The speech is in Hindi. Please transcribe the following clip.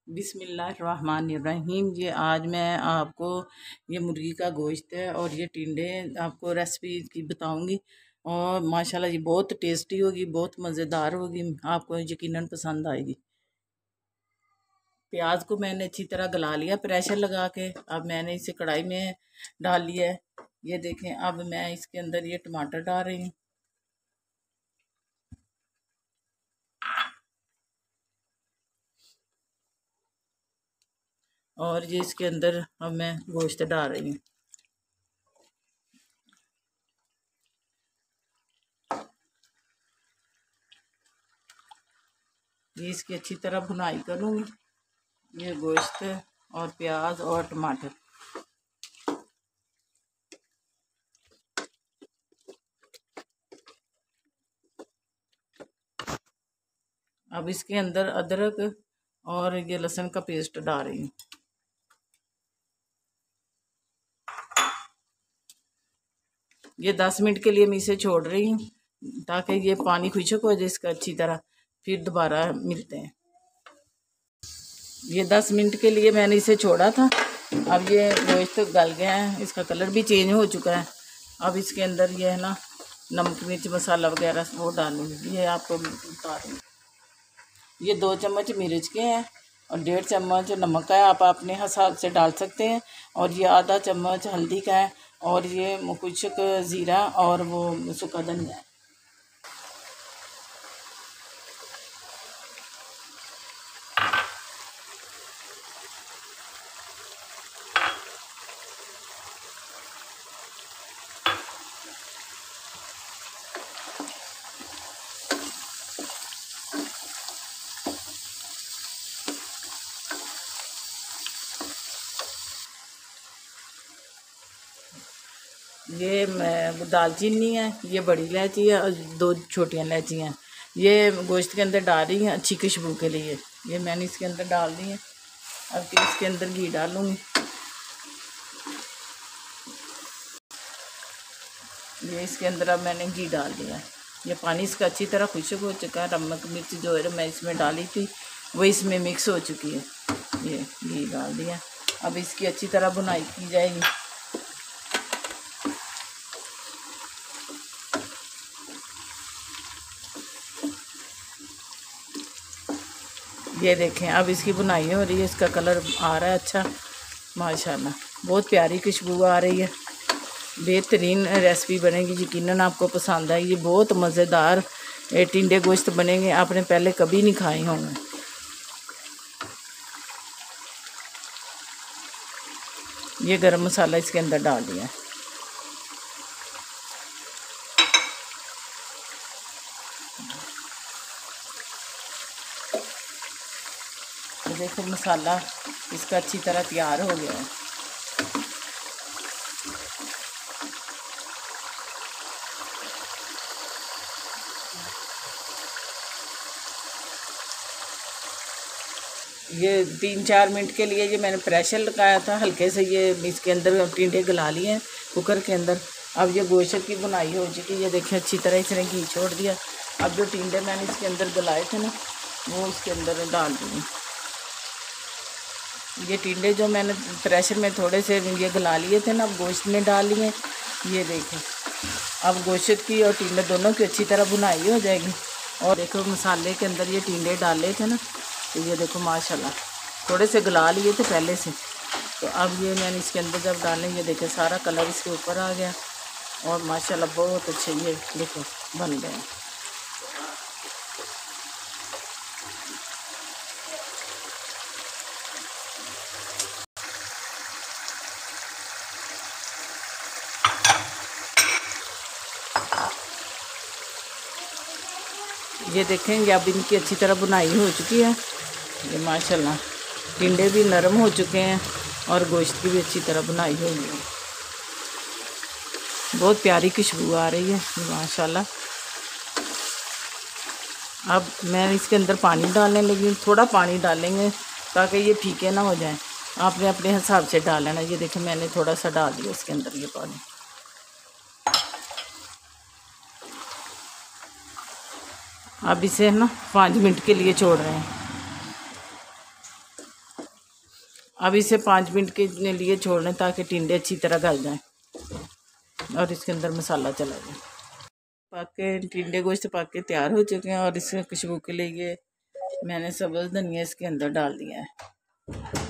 बिस्मिल्लाहिर्रहमानिर्रहीम। ये आज मैं आपको ये मुर्गी का गोश्त है और ये टिंडे आपको रेसिपी की बताऊंगी। और माशाल्लाह ये बहुत टेस्टी होगी, बहुत मज़ेदार होगी, आपको यकीनन पसंद आएगी। प्याज को मैंने अच्छी तरह गला लिया प्रेशर लगा के। अब मैंने इसे कढ़ाई में डाल लिया है। ये देखें, अब मैं इसके अंदर ये टमाटर डाल रही हूँ और ये इसके अंदर अब मैं गोश्त डाल रही हूँ। ये इसकी अच्छी तरह भुनाई करूँगी। ये गोश्त और प्याज और टमाटर। अब इसके अंदर अदरक और ये लहसुन का पेस्ट डाल रही हूँ। ये 10 मिनट के लिए मैं इसे छोड़ रही हूँ ताकि ये पानी खुशक हो जाए इसका अच्छी तरह, फिर दोबारा मिलते हैं। ये 10 मिनट के लिए मैंने इसे छोड़ा था। अब ये गोश्त गल गया है, इसका कलर भी चेंज हो चुका है। अब इसके अंदर ये है ना नमक मिर्च मसाला वगैरह वो डालूंगी। ये आपको बता रही हूँ। ये 2 चम्मच मिर्च के हैं और 1.5 चम्मच नमक का है, आप अपने हिसाब से डाल सकते हैं। और ये आधा चम्मच हल्दी का है और ये कुछ ज़ीरा और वो सूखा धनिया है। ये दालचीनी है, ये बड़ी इलायची है और 2 छोटी इलायचियाँ हैं। ये गोश्त के अंदर डाल रही हैं अच्छी खुशबू के लिए। ये मैंने इसके अंदर डाल दी है। अब इसके अंदर घी डालूँगी। ये इसके अंदर अब मैंने घी डाल दिया। ये पानी इसका अच्छी तरह खुशक हो चुका है। नमक मिर्च जो है मैं इसमें डाली थी वो इसमें मिक्स हो चुकी है। ये घी डाल दिया। अब इसकी अच्छी तरह भुनाई की जाएगी। ये देखें, अब इसकी बुनाई हो रही है, इसका कलर आ रहा है अच्छा माशाल्लाह। बहुत प्यारी खुशबू आ रही है। बेहतरीन रेसिपी बनेगी, यकीनन आपको पसंद आएगी। ये बहुत मज़ेदार टिंडे गोश्त बनेंगे, आपने पहले कभी नहीं खाए होंगे। ये गरम मसाला इसके अंदर डाल दिया। ये देखो मसाला इसका अच्छी तरह तैयार हो गया है। ये 3-4 मिनट के लिए ये मैंने प्रेशर लगाया था हल्के से। ये इसके अंदर टिंडे गला लिए हैं कुकर के अंदर। अब ये गोश्त की बुनाई हो चुकी है। ये देखिए अच्छी तरह इसने घी छोड़ दिया। अब जो टिंडे मैंने इसके अंदर गलाए थे ना वो इसके अंदर डाल दिए। ये टिंडे जो मैंने प्रेशर में थोड़े से ये गला लिए थे ना, अब गोश्त में डाल लिए। ये देखें, अब गोश्त की और टिंडे दोनों की अच्छी तरह बुनाई हो जाएगी। और देखो मसाले के अंदर ये टिंडे डाले थे ना, तो ये देखो माशाल्लाह थोड़े से गला लिए थे पहले से। तो अब ये मैंने इसके अंदर जब डाले, ये देखे सारा कलर इसके ऊपर आ गया और माशाल्लाह बहुत अच्छे ये देखो बन गए। ये देखेंगे अब इनकी अच्छी तरह बुनाई हो चुकी है। ये माशाल्लाह टिंडे भी नरम हो चुके हैं और गोश्त की भी अच्छी तरह बुनाई हो गई है। बहुत प्यारी खुशबू आ रही है माशाल्लाह। अब मैं इसके अंदर पानी डालने लगी हूँ। थोड़ा पानी डालेंगे ताकि ये फीके ना हो जाए। आपने अपने हिसाब से डाल लेना। ये देखें मैंने थोड़ा सा डाल दिया इसके अंदर ये पानी। अब इसे ना 5 मिनट के लिए छोड़ रहे हैं। अब इसे 5 मिनट के लिए छोड़ लें ताकि टिंडे अच्छी तरह गल जाएं और इसके अंदर मसाला चला जाए। पाके टिंडे गोश्त पाके तैयार हो चुके हैं और इसमें खुशबू के लिए मैंने सब्ज़ धनिया इसके अंदर डाल दिया है।